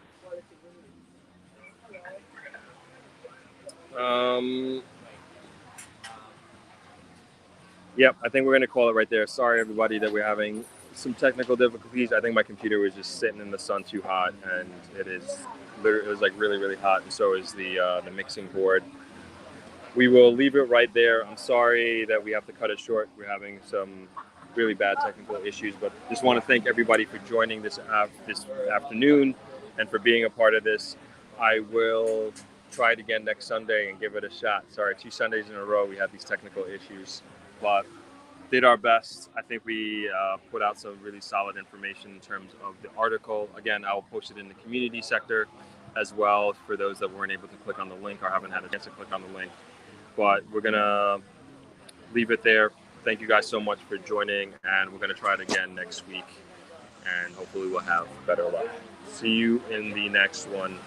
yep, I think we're gonna call it right there. Sorry, everybody, that we're having some technical difficulties. I think my computer was just sitting in the sun too hot, and it was like really, really hot, and so is the mixing board. We will leave it right there. I'm sorry that we have to cut it short. We're having some really bad technical issues, but just want to thank everybody for joining this afternoon and for being a part of this. I will try it again next Sunday and give it a shot. Sorry, 2 Sundays in a row we had these technical issues, but did our best. I think we put out some really solid information in terms of the article. Again, I'll post it in the community sector as well for those that weren't able to click on the link or haven't had a chance to click on the link. But we're gonna leave it there. Thank you guys so much for joining, and we're gonna try it again next week, and hopefully we'll have better luck. See you in the next one.